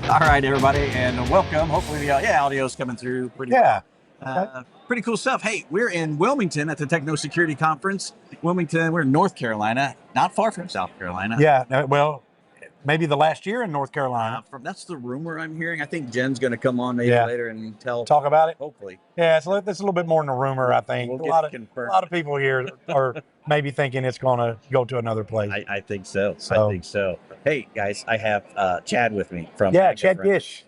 All right, everybody, and welcome. Hopefully, the audio is coming through pretty Yeah. pretty cool stuff. Hey, we're in Wilmington at the Techno Security Conference. Wilmington, we're in North Carolina, not far from South Carolina. Yeah. Well, maybe the last year in North Carolina. From that's the rumor I'm hearing. I think Jen's going to come on maybe Yeah. later and tell. Talk about it. Hopefully, Yeah, it's a little bit more than a rumor, I think. we'll A get lot it of confirmed. people here are maybe thinking it's going to go to another place. I think so. I think so. Hey, guys, I have Chad with me from Chad Gish.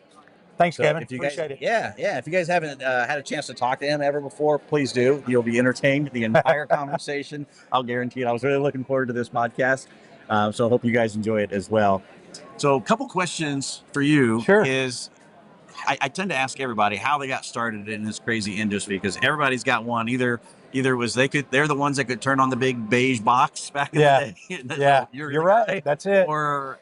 Thanks, So Kevin. if you guys, Appreciate it. If you guys haven't had a chance to talk to him ever before, please do. You'll be entertained the entire conversation. I'll guarantee it. I was really looking forward to this podcast, so I hope you guys enjoy it as well. So, a couple questions for you Sure. is I tend to ask everybody how they got started in this crazy industry because everybody's got one. Either was they're the ones that could turn on the big beige box back in the day. Yeah, you're right. guy. That's it. Or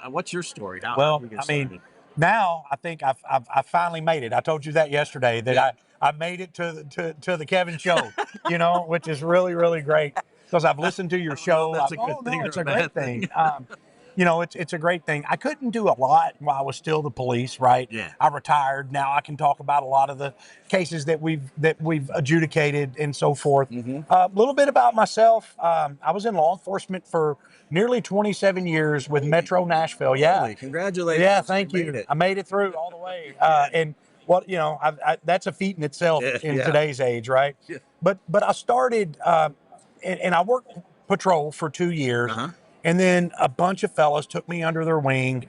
what's your story? Well, I mean, now I think I finally made it. I told you that yesterday that I made it to the Kevin show, which is really, really great because I've listened to your show. That's a good thing. It's a great thing. It's a great thing. I couldn't do a lot while I was still the police, right? Yeah. I retired. Now I can talk about a lot of the cases that we've adjudicated and so forth. A little bit about myself. I was in law enforcement for nearly 27 years with Metro Nashville. Yeah. Holy, congratulations. Yeah, thank you. I made it through all the way. And what that's a feat in itself in today's age, right? Yeah. But I started and I worked patrol for 2 years. And then a bunch of fellas took me under their wing,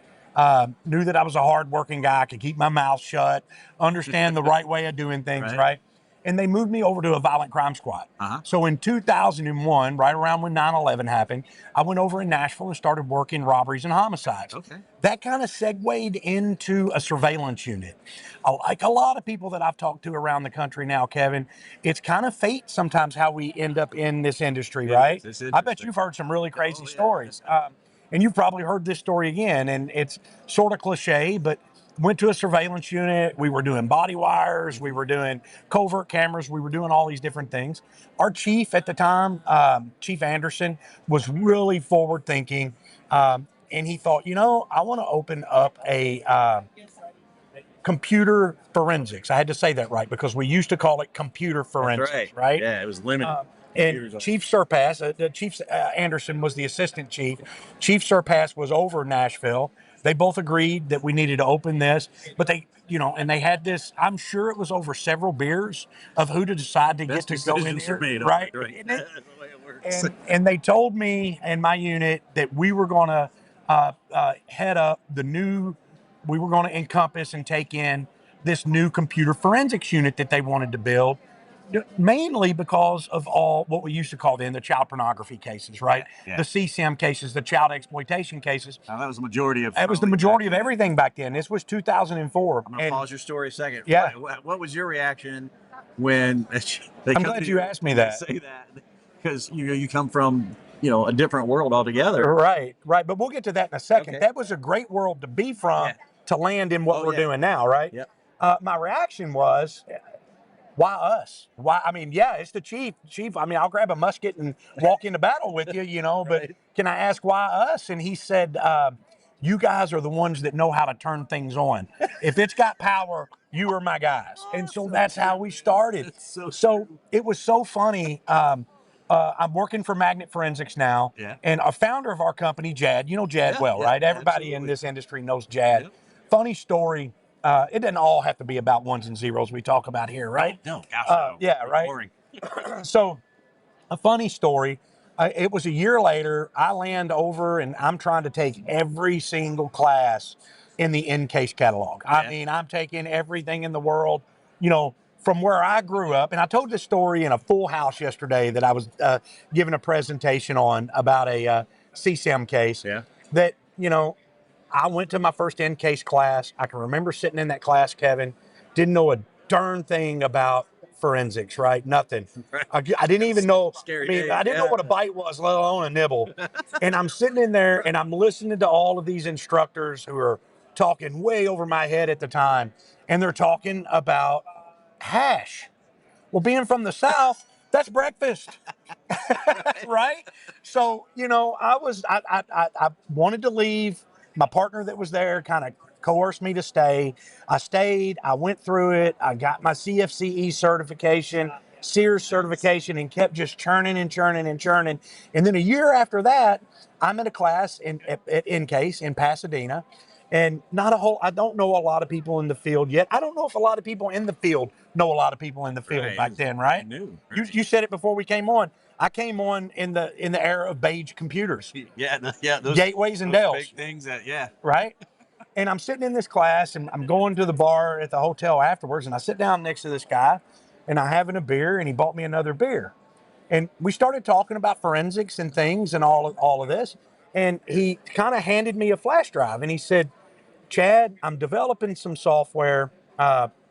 knew that I was a hardworking guy, could keep my mouth shut, understand the right way of doing things, right? And they moved me over to a violent crime squad. So in 2001, right around when 9/11 happened, I went over in Nashville and started working robberies and homicides. Okay. That kind of segued into a surveillance unit. Like a lot of people that I've talked to around the country now, Kevin, it's kind of fate sometimes how we end up in this industry, right? I bet you've heard some really crazy stories. And you've probably heard this story again, and it's sort of cliche, but went to a surveillance unit. We were doing body wires. We were doing covert cameras. We were doing all these different things. Our chief at the time, Chief Anderson, was really forward thinking. And he thought, I want to open up a computer forensics. I had to say that right because we used to call it computer forensics, right? Yeah, it was limited. And Chief Surpass, Chief Anderson was the assistant chief. Chief Surpass was over Nashville. They both agreed that we needed to open this, but they, and they had this. I'm sure it was over several beers of who to decide to get to go in here, right? That's the way it works. And they told me and my unit that we were going to head up we were going to encompass and take in this new computer forensics unit that they wanted to build. Mainly because of all what we used to call then the child pornography cases, right? Yeah. The CSAM cases, the child exploitation cases. Now, that was the majority of. That was the majority of everything back then. This was 2004. I'm gonna pause your story a second. Yeah. What was your reaction when? I'm glad you asked me that. Say that because you come from a different world altogether. Right. But we'll get to that in a second. Okay. That was a great world to be from to land in what we're doing now, right? Yep. My reaction was, why us? Why? I mean, it's the chief. I mean, I'll grab a musket and walk into battle with you, but can I ask why us? And he said, you guys are the ones that know how to turn things on. If it's got power, you are my guys. And so that's how we started. So it was so funny. I'm working for Magnet Forensics now. Yeah. And a founder of our company, Jad, you know Jad well, right? Everybody in this industry knows Jad. Yep. Funny story. It doesn't all have to be about ones and zeros we talk about here, right? No, gosh, no. Yeah, right. Boring. So, a funny story. It was a year later. I land over and I'm trying to take every single class in the in-case catalog. I mean, I'm taking everything in the world, from where I grew up. And I told this story in a full house yesterday that I was giving a presentation on about a CSAM case. Yeah. That, I went to my first in-case class. I can remember sitting in that class, Kevin, didn't know a darn thing about forensics, right? Nothing. I didn't even know. I didn't know what a bite was, let alone a nibble. And I'm sitting in there and I'm listening to all of these instructors who are talking way over my head at the time. And they're talking about hash. Well, being from the South, that's breakfast. Right? So, I wanted to leave. My partner that was there kind of coerced me to stay. I stayed. I went through it. I got my CFCE certification, Sears certification, and kept just churning and churning and churning. And then a year after that, I'm in a class in case in Pasadena. And I don't know a lot of people in the field yet. I don't know if a lot of people in the field know a lot of people in the field back then, right? New. You said it before we came on. I came on in the era of beige computers. Yeah, those Gateways and those Dells. big things that Right? And I'm sitting in this class and I'm going to the bar at the hotel afterwards, and I sit down next to this guy and I'm having a beer, and he bought me another beer. And we started talking about forensics and things and all of this. And he kind of handed me a flash drive and he said, Chad, I'm developing some software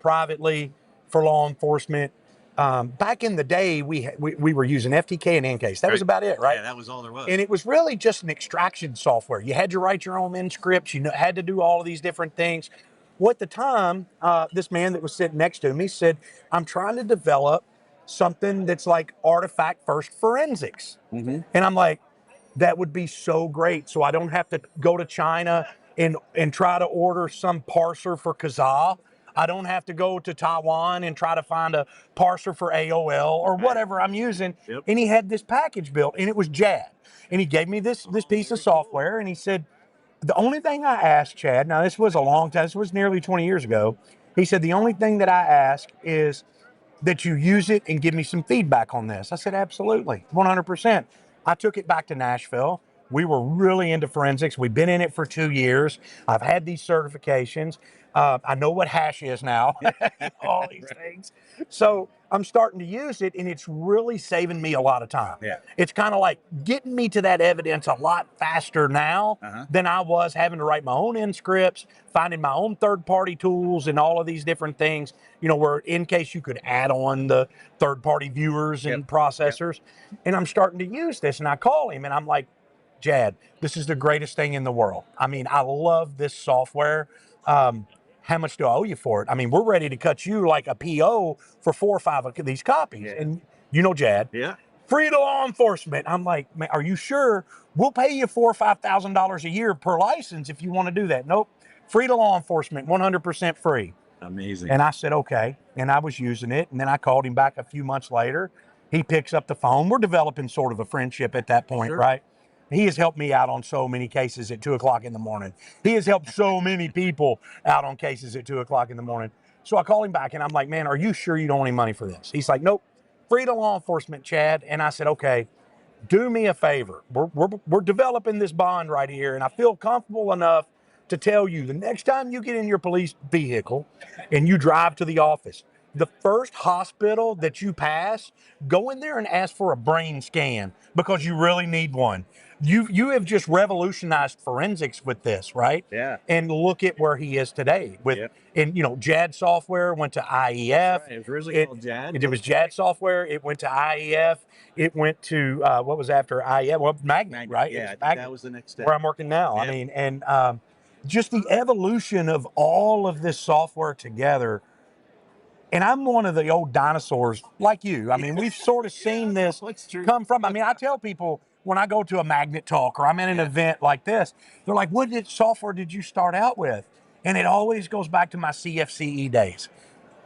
privately for law enforcement. Back in the day, we were using FTK and Encase. That was about it, right? Yeah, that was all there was. And it was really just an extraction software. You had to write your own end scripts. You had to do all of these different things. Well, at the time, this man that was sitting next to me said, I'm trying to develop something that's like artifact first forensics. And I'm like, that would be so great. So I don't have to go to China and try to order some parser for Kazaa. I don't have to go to Taiwan and try to find a parser for AOL or whatever I'm using. Yep. And he had this package built, and it was JAD. And he gave me this piece of software, and he said, the only thing I asked, Chad, now this was a long time, this was nearly 20 years ago. He said, the only thing that I ask is that you use it and give me some feedback on this. I said, absolutely, 100%. I took it back to Nashville. We were really into forensics. We've been in it for 2 years. I've had these certifications. I know what hash is now, all these things. So I'm starting to use it, and it's really saving me a lot of time. Yeah. It's kind of like getting me to that evidence a lot faster now than I was having to write my own end scripts, finding my own third-party tools and all of these different things, where in case you could add on the third-party viewers and processors. And I'm starting to use this, and I call him, and I'm like, Jad, this is the greatest thing in the world. I mean, I love this software. How much do I owe you for it? I mean, we're ready to cut you like a PO for 4 or 5 of these copies. And Jad, free to law enforcement. I'm like, man, are you sure? We'll pay you $4,000 or $5,000 a year per license if you want to do that. Nope, free to law enforcement, 100% free. Amazing. And I said, okay. And I was using it. And then I called him back a few months later. He picks up the phone. We're developing sort of a friendship at that point, right? He has helped me out on so many cases at 2 o'clock in the morning. He has helped so many people out on cases at 2 o'clock in the morning. So I call him back and I'm like, man, are you sure you don't want any money for this? He's like, nope, free to law enforcement, Chad. And I said, okay, do me a favor. We're developing this bond right here. And I feel comfortable enough to tell you the next time you get in your police vehicle and you drive to the office, the first hospital that you pass, go in there and ask for a brain scan because you really need one. You have just revolutionized forensics with this, right? Yeah. And look at where he is today. And JAD software went to IEF. Right. It was originally called JAD. It was JAD software. It went to IEF. It went to what was after IEF? Well, Magnet, right? Yeah, that was the next step. Where I'm working now. Yep. I mean, and just the evolution of all of this software together. And I'm one of the old dinosaurs like you. I mean, we've sort of seen this come from. I mean, I tell people when I go to a Magnet talk or I'm in an event like this, they're like, what software did you start out with? And it always goes back to my CFCE days.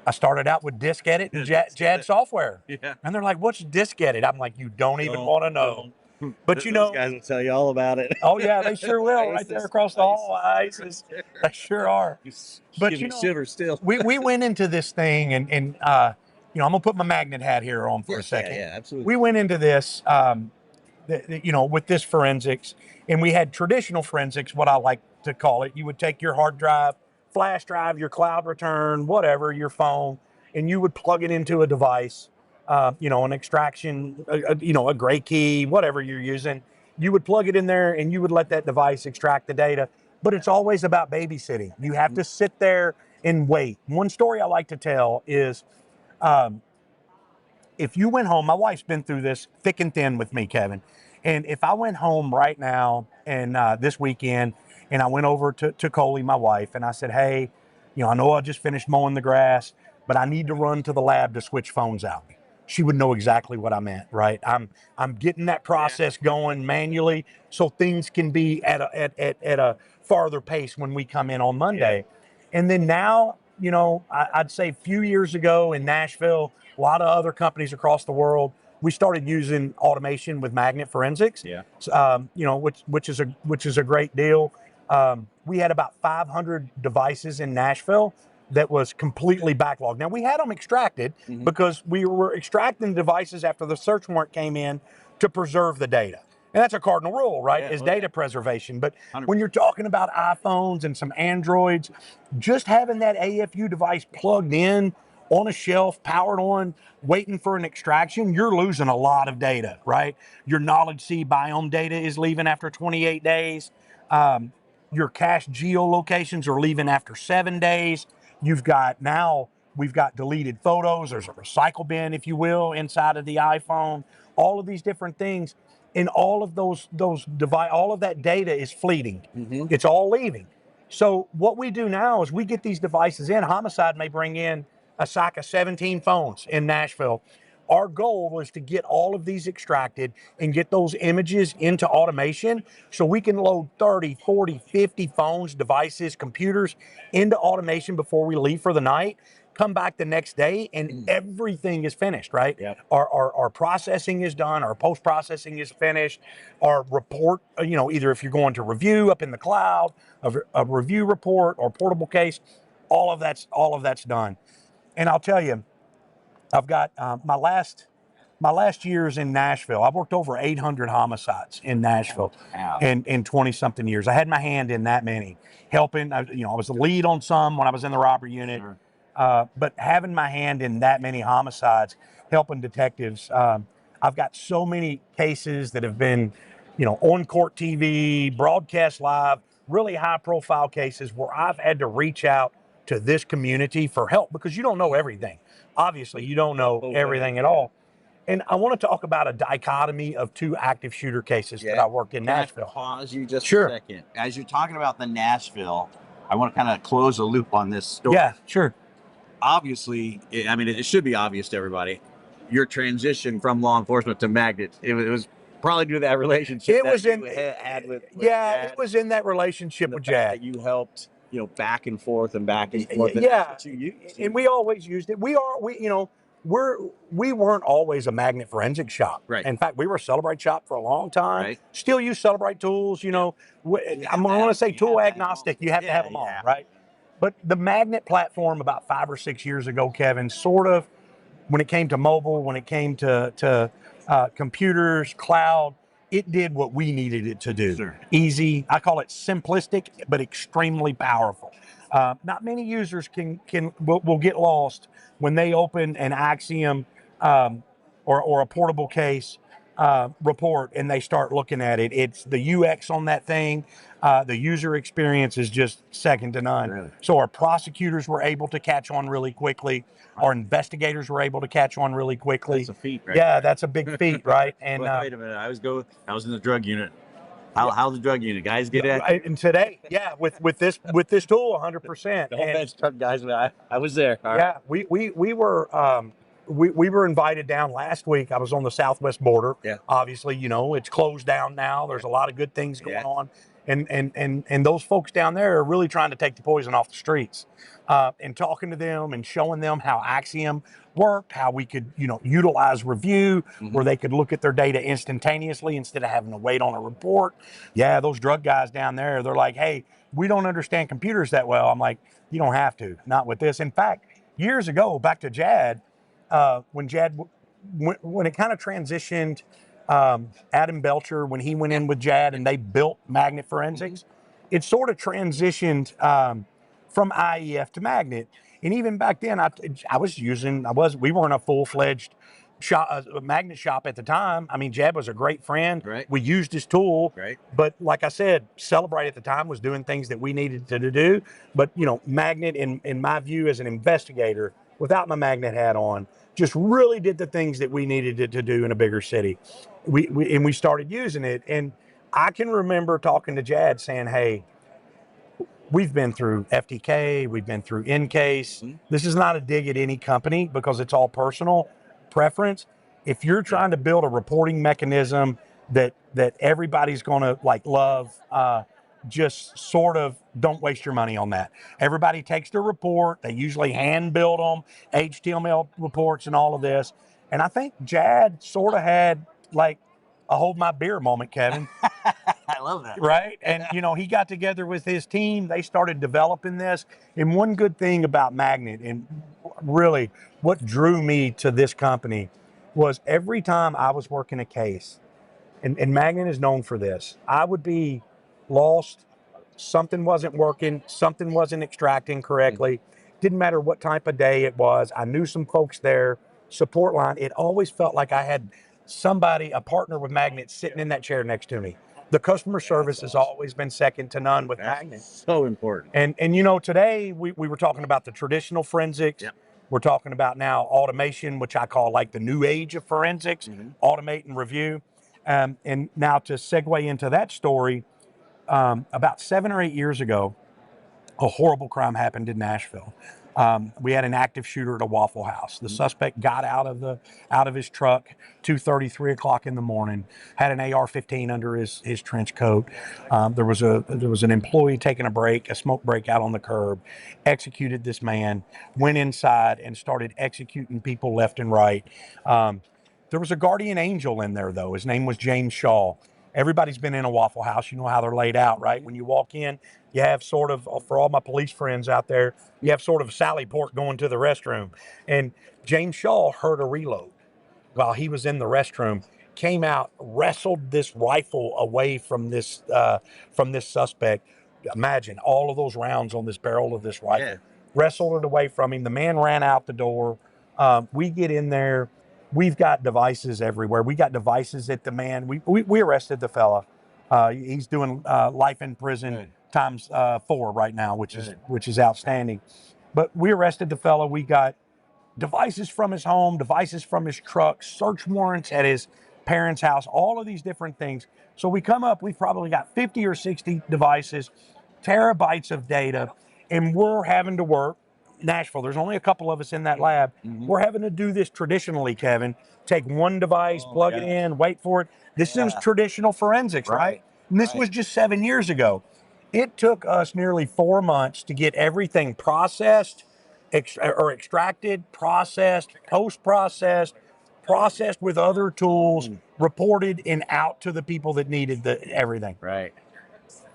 I started out with Disk Edit and JAD software. Yeah. And they're like, what's Disk Edit? I'm like, you don't even want to know. But those guys will tell you all about it. Oh yeah, they sure will. Right there across the hall, ISIS. They sure are. But shivers still. we went into this thing, and I'm gonna put my Magnet hat here on for a second. Yeah, absolutely. We went into this, with this forensics, and we had traditional forensics, what I like to call it. You would take your hard drive, flash drive, your cloud return, whatever, your phone, and you would plug it into a device. An extraction, a gray key, whatever you're using, you would plug it in there and you would let that device extract the data. But it's always about babysitting. You have to sit there and wait. One story I like to tell is if you went home, my wife's been through this thick and thin with me, Kevin. And if I went home right now and this weekend and I went over to Coley, my wife, and I said, hey, I know I just finished mowing the grass, but I need to run to the lab to switch phones out. she would know exactly what I meant, right? I'm getting that process going manually so things can be at a farther pace when we come in on Monday. And then now, I'd say a few years ago in Nashville, a lot of other companies across the world, we started using automation with magnet forensics. Yeah. Which is a great deal. We had about 500 devices in Nashville that was completely backlogged. Now we had them extracted because we were extracting devices after the search warrant came in to preserve the data. And that's a cardinal rule, right? Is data preservation. But 100%. when you're talking about iPhones and some Androids, just having that AFU device plugged in on a shelf, powered on, waiting for an extraction, you're losing a lot of data, right? Your knowledge C biome data is leaving after 28 days. Your cache geolocations are leaving after 7 days. We've got deleted photos. There's a recycle bin, if you will, inside of the iPhone. All of these different things, and all of all of that data is fleeting. It's all leaving. So what we do now is we get these devices in. Homicide may bring in a SAC of 17 phones in Nashville. Our goal was to get all of these extracted and get those images into automation so we can load 30, 40, 50 phones, devices, computers into automation before we leave for the night, come back the next day, and everything is finished, right? Yep. Our processing is done, our post-processing is finished, our report, either if you're going to review up in the cloud, a review report or portable case, all of that's done. And I'll tell you, I've got my last years in Nashville. I've worked over 800 homicides in Nashville in 20 something years. I had my hand in that many, helping. I was the lead on some when I was in the robbery unit, but having my hand in that many homicides, helping detectives. I've got so many cases that have been, on court TV, broadcast live, really high profile cases where I've had to reach out to this community for help because you don't know everything. Obviously, you don't know everything at all. And I want to talk about a dichotomy of two active shooter cases that I worked in Nashville. Can I pause you just a second? As you're talking about the Nashville, I want to kind of close a loop on this story. Yeah, sure. Obviously, it should be obvious to everybody, your transition from law enforcement to magnet, it was probably due to that relationship It was you had with Jad, it was in that relationship with Jad. That you helped, back and forth and back and forth. Yeah, and we always used it. We weren't always a magnet forensic shop. Right. In fact, we were a Celebrate shop for a long time. Right. Still use Celebrate tools. I'm going to say tool agnostic. You have to have them all, right? But the magnet platform about 5 or 6 years ago, Kevin, sort of, when it came to mobile, when it came to computers, cloud, it did what we needed it to do. Sure. Easy. I call it simplistic, but extremely powerful. Not many users will get lost when they open an Axiom or a portable case report and they start looking at it. It's the UX on that thing. The user experience is just second to none. Really? So our prosecutors were able to catch on really quickly. Our investigators were able to catch on really quickly. That's a feat, right? Yeah, that's a big feat, right? And wait a minute, I was in the drug unit. How's the drug unit? Guys get it? And today, yeah, with this tool, 100%. The whole bench truck guys, I was there. Yeah, we were invited down last week. I was on the southwest border. Yeah. Obviously, it's closed down now. There's a lot of good things going on. And those folks down there are really trying to take the poison off the streets. And talking to them and showing them how Axiom worked, how we could, utilize review, where they could look at their data instantaneously instead of having to wait on a report. Yeah, those drug guys down there, they're like, hey, we don't understand computers that well. I'm like, you don't have to, not with this. In fact, years ago, back to Jad, when it kind of transitioned, Adam Belcher, when he went in with Jad and they built magnet forensics, it sort of transitioned from IEF to magnet. And even back then, we weren't a full-fledged magnet shop at the time. I mean, Jad was a great friend. Right. We used his tool. Right. But like I said, Celebrate at the time was doing things that we needed to do. But, magnet, in my view, as an investigator, without my magnet hat on, just really did the things that we needed it to do in a bigger city. We started using it. And I can remember talking to Jad saying, hey, we've been through FTK, we've been through Encase. This is not a dig at any company because it's all personal. preference. If you're trying to build a reporting mechanism that everybody's going to like love, just sort of don't waste your money on that. Everybody takes their report. They usually hand build them, HTML reports and all of this. And I think Jad sort of had like a hold my beer moment, Kevin. I love that. Right. And, you know, he got together with his team. They started developing this. And one good thing about Magnet, and really what drew me to this company, was every time I was working a case, and Magnet is known for this, I would be lost. Something wasn't working. Something wasn't extracting correctly. Didn't matter what type of day it was. I knew some folks there, support line. It always felt like I had somebody, a partner with Magnet, sitting in that chair next to me. The customer service has always been second to none with Magnet. So important. And you know, today we were talking about the traditional forensics. Yep. We're talking about now automation, which I call like the new age of forensics, automate and review. And now to segue into that story, about 7 or 8 years ago, a horrible crime happened in Nashville. We had an active shooter at a Waffle House. The suspect got out of his truck 2:30, 3 o'clock in the morning, had an AR-15 under his trench coat. There was an employee taking a smoke break out on the curb, executed this man, went inside and started executing people left and right. There was a guardian angel in there, though. His name was James Shaw. Everybody's been in a Waffle House. You know how they're laid out, right? When you walk in, you have sort of, for all my police friends out there, you have sort of a Sally Port going to the restroom. And James Shaw heard a reload while he was in the restroom, came out, wrestled this rifle away from this suspect. Imagine all of those rounds on this barrel of this rifle. Yeah. Wrestled it away from him. The man ran out the door. We get in there. We've got devices everywhere. We got devices at the man. We arrested the fella. He's doing life in prison times 4 right now, which is outstanding. But we arrested the fella. We got devices from his home, devices from his truck, search warrants at his parents' house, all of these different things. So we come up, we've probably got 50 or 60 devices, terabytes of data, and we're having to work. Nashville, there's only a couple of us in that lab. We're having to do this traditionally, Kevin. Take one device, plug it in, wait for it. This is traditional forensics, right? And this was just 7 years ago. It took us nearly 4 months to get everything processed, extracted, processed, post-processed, processed with other tools, reported and out to the people that needed everything. Right.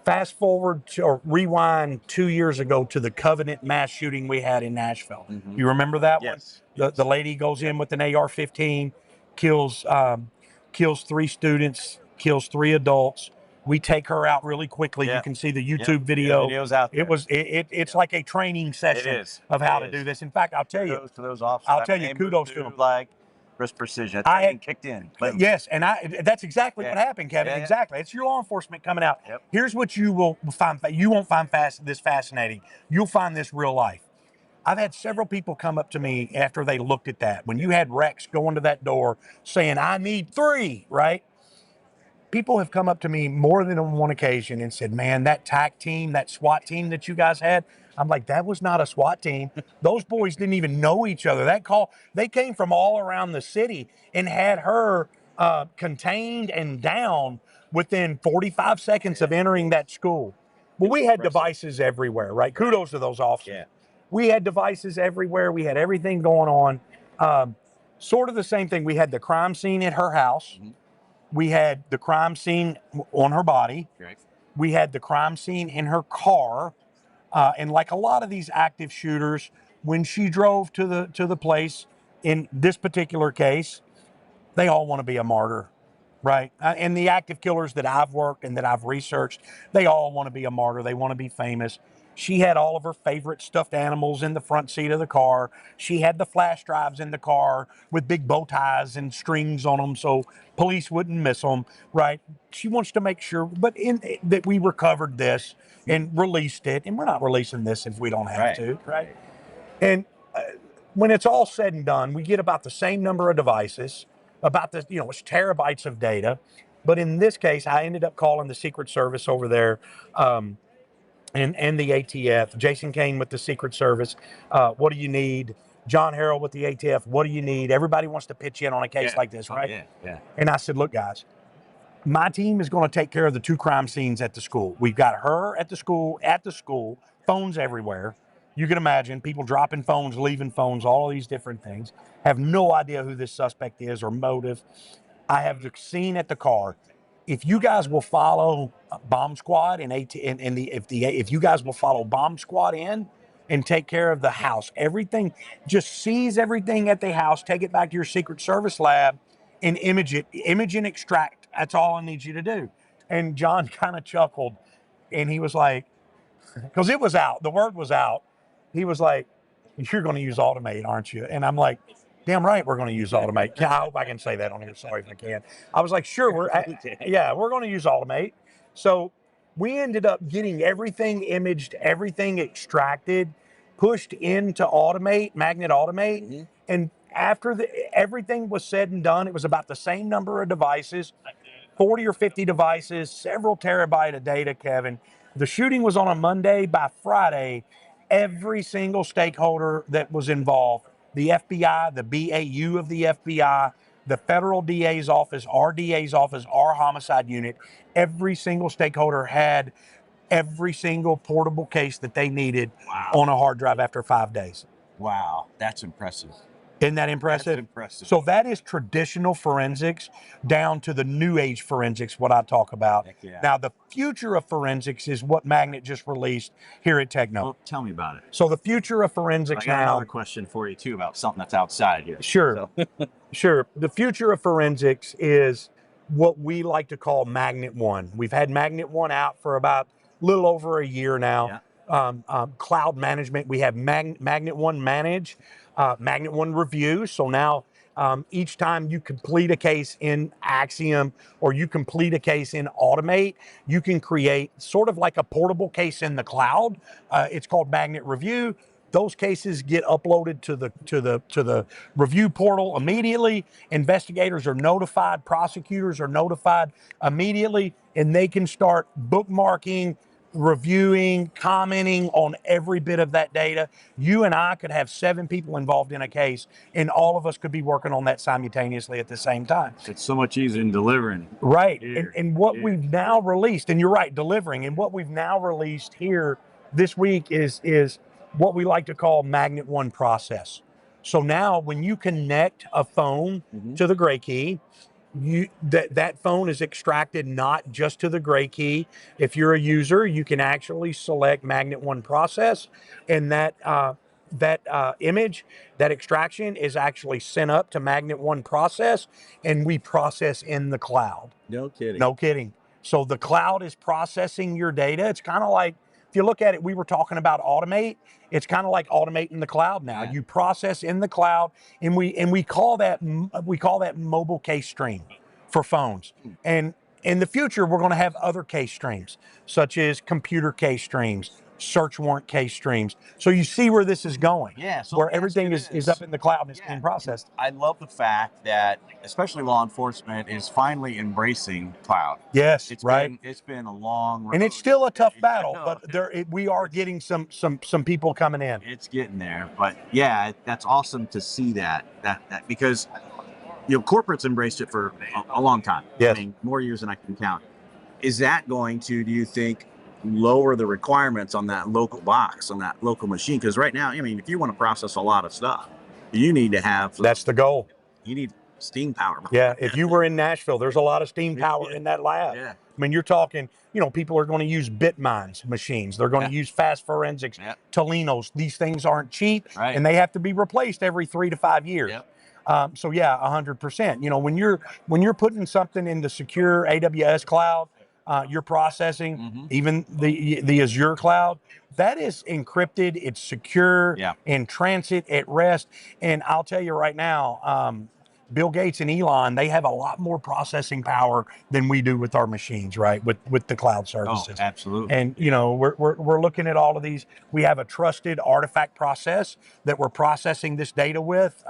Fast forward to, or rewind 2 years ago to the Covenant mass shooting we had in Nashville. You remember that one? The lady goes in with an AR-15, kills 3 students, kills 3 adults. We take her out really quickly. You can see the YouTube video. The video's out there. It's like a training session of how to do this. In fact, I'll tell you. Kudos to those officers. I'll tell you, kudos to them. Like risk precision. I had kicked in. Boom. Yes, and that's exactly what happened, Kevin. Exactly. It's your law enforcement coming out. Here's what you will find. You won't find this fascinating. You'll find this real life. I've had several people come up to me after they looked at that. When you had Rex going to that door saying, "I need 3," right? People have come up to me more than on one occasion and said, "Man, that TAC team, that SWAT team that you guys had," I'm like, "That was not a SWAT team. Those boys didn't even know each other. They came from all around the city and had her contained and down within 45 seconds of entering that school." Well, we had devices everywhere, right? Kudos to those officers. We had devices everywhere. We had everything going on. Sort of the same thing. We had the crime scene at her house. We had the crime scene on her body. We had the crime scene in her car. And like a lot of these active shooters, when she drove to the place, in this particular case, they all want to be a martyr, right? And the active killers that I've worked and that I've researched, they all want to be a martyr. They want to be famous. She had all of her favorite stuffed animals in the front seat of the car. She had the flash drives in the car with big bow ties and strings on them so police wouldn't miss them, right? She wants to make sure, that we recovered this and released it. And we're not releasing this if we don't have to, right? And when it's all said and done, we get about the same number of devices, about it's terabytes of data. But in this case, I ended up calling the Secret Service over there, and the ATF. Jason Kane with the Secret Service. What do you need? John Harrell with the ATF, what do you need? Everybody wants to pitch in on a case like this, right? Yeah. And I said, look, guys, my team is going to take care of the 2 crime scenes at the school. We've got her at the school, phones everywhere. You can imagine people dropping phones, leaving phones, all of these different things. Have no idea who this suspect is or motive. I have the scene at the car. If you guys will follow Bomb Squad if you guys will follow Bomb Squad in and take care of the house, everything, just seize everything at the house, take it back to your Secret Service lab, and image and extract. That's all I need you to do. And John kind of chuckled, and he was like, because it was out, the word was out. He was like, "You're going to use Automate, aren't you?" And I'm like, "Damn right, we're going to use Automate." I hope I can say that on here. Sorry if I can. I was like, "Sure, we're going to use Automate." So we ended up getting everything imaged, everything extracted, pushed into Magnet Automate, and after everything was said and done, it was about the same number of devices, 40 or 50 devices, several terabyte of data, Kevin. The shooting was on a Monday. By Friday, every single stakeholder that was involved, the FBI, the BAU of the FBI, the federal DA's office, our DA's office, our homicide unit, every single stakeholder had every single portable case that they needed on a hard drive after 5 days. Wow, that's impressive. Isn't that impressive? That's impressive. So that is traditional forensics down to the new age forensics, what I talk about. Yeah. Now, the future of forensics is what Magnet just released here at Techno. Well, tell me about it. So the future of forensics I got now. another question for you, too, about something that's outside here. Sure. Sure. The future of forensics is what we like to call Magnet One. We've had Magnet One out for about a little over a year now. Cloud management. We have Magnet One Manage, Magnet One Review. So now each time you complete a case in Axiom or you complete a case in Automate, you can create sort of like a portable case in the cloud. It's called Magnet Review. Those cases get uploaded to the review portal immediately. Investigators are notified, prosecutors are notified immediately, and they can start bookmarking, reviewing, commenting on every bit of that data. You and I could have 7 people involved in a case, and all of us could be working on that simultaneously at the same time. It's so much easier in delivering. Right. And what we've now released, and you're right, delivering, and what we've now released here this week is what we like to call Magnet One Process. So now when you connect a phone to the gray key, that phone is extracted not just to the gray key. If you're a user, you can actually select Magnet One Process, and that image, that extraction is actually sent up to Magnet One Process, and we process in the cloud. No kidding. No kidding. So the cloud is processing your data. It's kind of like, if you look at it, we were talking about Automate. It's kind of like Automate in the cloud now. Yeah. You process in the cloud, and we call that mobile case stream for phones. And in the future, we're going to have other case streams, such as computer case streams, search warrant case streams. So you see where this is going. Yeah. So where everything is up in the cloud and it's being processed. I love the fact that, especially law enforcement, is finally embracing cloud. Yes, It's been a long road. And it's still a tough battle, but we are getting some people coming in. It's getting there, but yeah, that's awesome to see that because corporates embraced it for a long time. Yes. I mean, more years than I can count. Is that going to, do you think, lower the requirements on that local box, on that local machine? Because right now, I mean, if you want to process a lot of stuff, you need to have. That's the goal. You need steam power. Yeah. If you were in Nashville, there's a lot of steam power in that lab. Yeah. I mean, you're talking, people are going to use Bitmines machines. They're going to use fast forensics, Tolinos. These things aren't cheap, and they have to be replaced every 3 to 5 years. So yeah, 100%. When you're putting something in the secure AWS cloud, you're processing, even the Azure cloud, that is encrypted, it's secure, in transit, at rest. And I'll tell you right now, Bill Gates and Elon, they have a lot more processing power than we do with our machines, right? With the cloud services. Oh, absolutely. And we're looking at all of these. We have a trusted artifact process that we're processing this data with.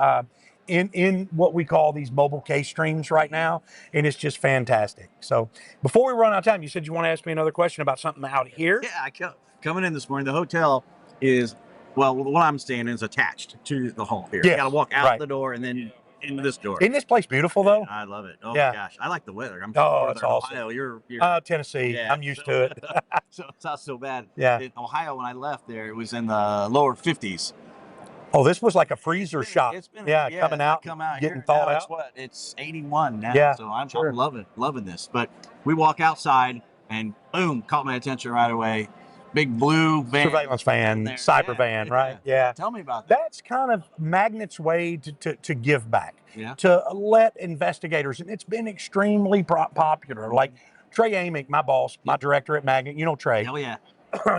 In what we call these mobile case streams right now, and it's just fantastic. So before we run out of time, you said you want to ask me another question about something out here? Yeah, coming in this morning, the hotel is Well, what I'm saying is attached to the hall here. Yes, You got to walk out right. the door and then into this door. Isn't this place beautiful though? I love it. Oh Yeah. my gosh, I like the weather. I'm Oh, from it's Northern awesome. Ohio. You're Tennessee. yeah, I'm used to it. so it's not so bad. Yeah. In Ohio, when I left there, it was in the lower 50s. Oh, this was like a freezer shop. It's been Coming out, here getting thawed now. out. It's 81 now. Yeah, So I'm sure. loving this. But we walk outside and boom, caught my attention right away. Big blue van, surveillance van, there. cyber Yeah, van, right? Yeah. Tell me about that. That's kind of Magnet's way to give back, Yeah. to let investigators, and it's been extremely popular. Like Trey Amick, my boss, my director at Magnet, you know Trey. Hell yeah.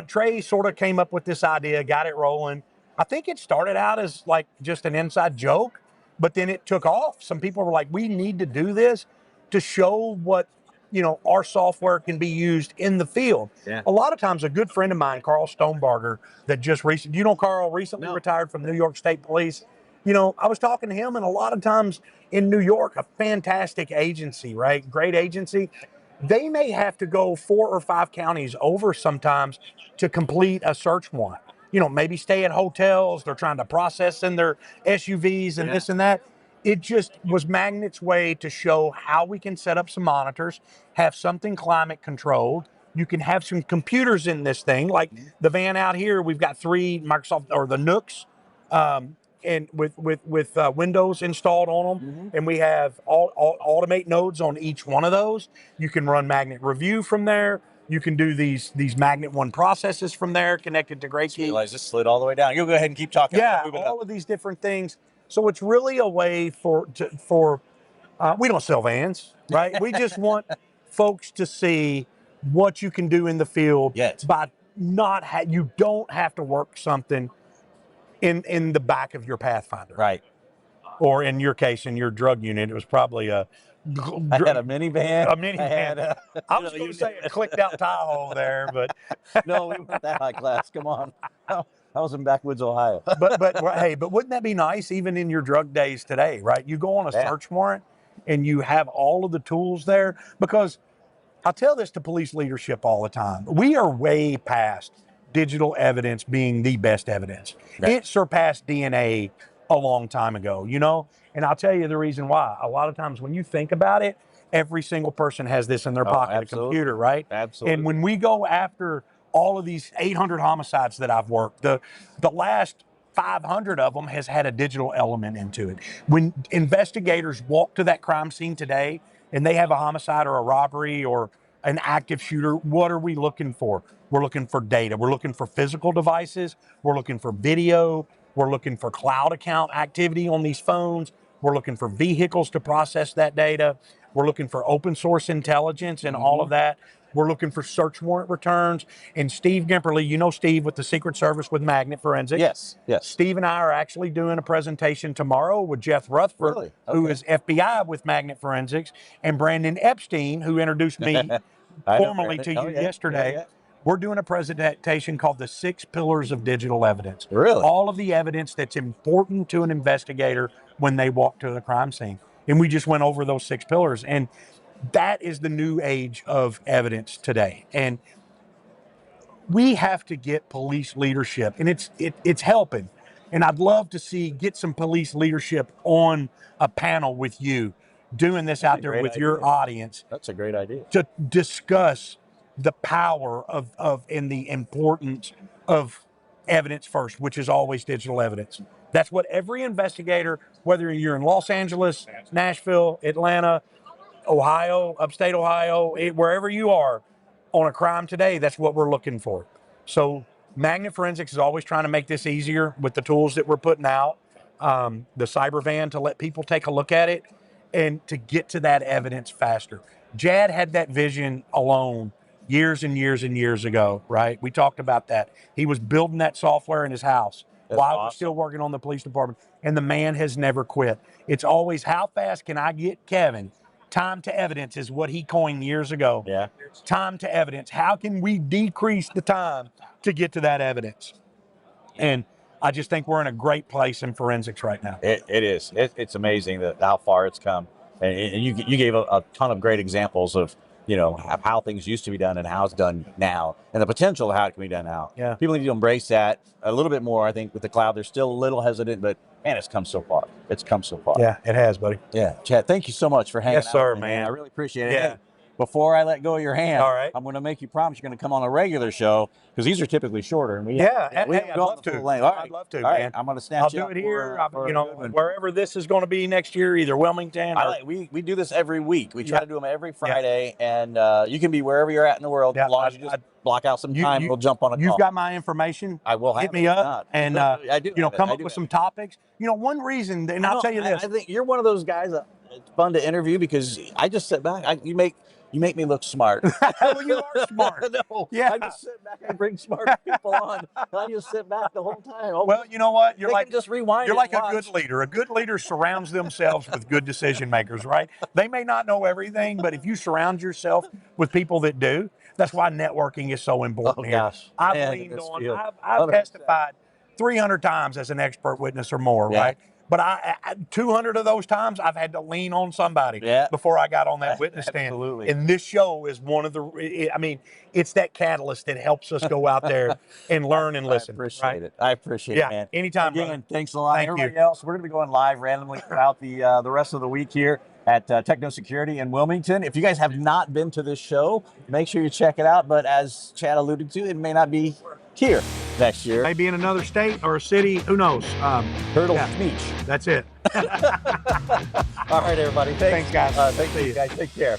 Trey sort of came up with this idea, got it rolling. I think it started out as like just an inside joke, but then it took off. Some people were like, we need to do this to show what, our software can be used in the field. Yeah. A lot of times, a good friend of mine, Carl Stonebarger, that just recently, Carl recently retired from New York State Police. I was talking to him, and a lot of times in New York, a fantastic agency, right? Great agency. They may have to go 4 or 5 counties over sometimes to complete a search warrant. Maybe stay at hotels. They're trying to process in their SUVs and this and that. It just was Magnet's way to show how we can set up some monitors, have something climate controlled. You can have some computers in this thing, like the van out here. We've got 3 Microsoft or the Nooks, and with Windows installed on them, and we have all automate nodes on each one of those. You can run Magnet Review from there. You can do these Magnet One processes from there, connected to Great Key. Realize this slid all the way down. You'll go ahead and keep talking. Yeah, all of these different things. So it's really a way for we don't sell vans, right? We just want folks to see what you can do in the field by not you don't have to work something in the back of your Pathfinder, right? Or in your case, in your drug unit, it was probably I had a minivan. I was going to say a clicked out Tahoe there, but no, we weren't that high class. Come on. I was in backwoods Ohio. but hey, but wouldn't that be nice even in your drug days today, right? You go on a search warrant and you have all of the tools there, because I tell this to police leadership all the time. We are way past digital evidence being the best evidence. Right. It surpassed DNA a long time ago, and I'll tell you the reason why. A lot of times when you think about it, every single person has this in their pocket, a computer, right? Absolutely. And when we go after all of these 800 homicides that I've worked, the last 500 of them has had a digital element into it. When investigators walk to that crime scene today and they have a homicide or a robbery or an active shooter, what are we looking for? We're looking for data. We're looking for physical devices. We're looking for video. We're looking for cloud account activity on these phones. We're looking for vehicles to process that data. We're looking for open source intelligence and all of that. We're looking for search warrant returns. And Steve Gimperly, Steve with the Secret Service with Magnet Forensics. Yes. Steve and I are actually doing a presentation tomorrow with Jeff Rutherford, who is FBI with Magnet Forensics, and Brandon Epstein, who introduced me formally to you yesterday. Yeah. We're doing a presentation called The 6 Pillars of Digital Evidence. Really? All of the evidence that's important to an investigator when they walk to the crime scene. And we just went over those 6 pillars. And that is the new age of evidence today. And we have to get police leadership, and it's helping. And I'd love to get some police leadership on a panel with you, doing this out there with your audience. That's a great idea. To discuss the power of and the importance of evidence first, which is always digital evidence. That's what every investigator, whether you're in Los Angeles, Nashville, Atlanta, Ohio, upstate Ohio, wherever you are on a crime today, that's what we're looking for. So Magnet Forensics is always trying to make this easier with the tools that we're putting out. The cyber van to let people take a look at it and to get to that evidence faster. Jad had that vision alone years and years and years ago, right? We talked about that. He was building that software in his house while I was still working on the police department, and the man has never quit. It's always, how fast can I get Kevin? Time to evidence is what he coined years ago. Yeah. Time to evidence. How can we decrease the time to get to that evidence? And I just think we're in a great place in forensics right now. It is. It's amazing how far it's come. And you gave a ton of great examples of of how things used to be done and how it's done now, and the potential of how it can be done now. Yeah. People need to embrace that a little bit more. I think with the cloud, they're still a little hesitant, but man, it's come so far. It's come so far. Yeah, it has, buddy. Yeah, Chad, thank you so much for hanging out. Yes, sir, with me, man. I really appreciate it. Yeah. Hey, before I let go of your hand, All right. I'm going to make you promise you're going to come on a regular show because these are typically shorter. And we I'd haven't gone love the to. full length. All right. I'd love to, All right, man. I'm going to snatch I'll you do up it here, for a good one. wherever this is going to be next year, either Wilmington or... We do this every week. We try Yeah. to do them every Friday, and you can be wherever you're at in the world as long as you just block out some time. We'll jump on a call. You've got my information. I will have Hit me up, and I do. come up with some topics. One reason, and I'll tell you this. I think you're one of those guys that it's fun to interview because I just sit back. You make me look smart. Well, you are smart. No, Yeah. I just sit back and bring smart people on. And I just sit back the whole time. Well, you know what? You're like just rewind. You're like a good leader. A good leader surrounds themselves with good decision makers, right? They may not know everything, but if you surround yourself with people that do, that's why networking is so important here. Gosh. I've testified 300 times as an expert witness or more, right? But I 200 of those times I've had to lean on somebody before I got on that witness stand. Absolutely. And this show is one of the. I mean, it's that catalyst that helps us go out there and learn and listen. I appreciate it. I appreciate it, man. Anytime, again, brother. Thanks a lot. Thank Everybody you. else, we're going to be going live randomly throughout the rest of the week here at Techno Security in Wilmington. If you guys have not been to this show, make sure you check it out. But as Chad alluded to, it may not be here next year. Maybe in another state or a city. Who knows? Turtle Beach. That's it. All right, everybody. Thanks guys. Thank you, guys. Take care.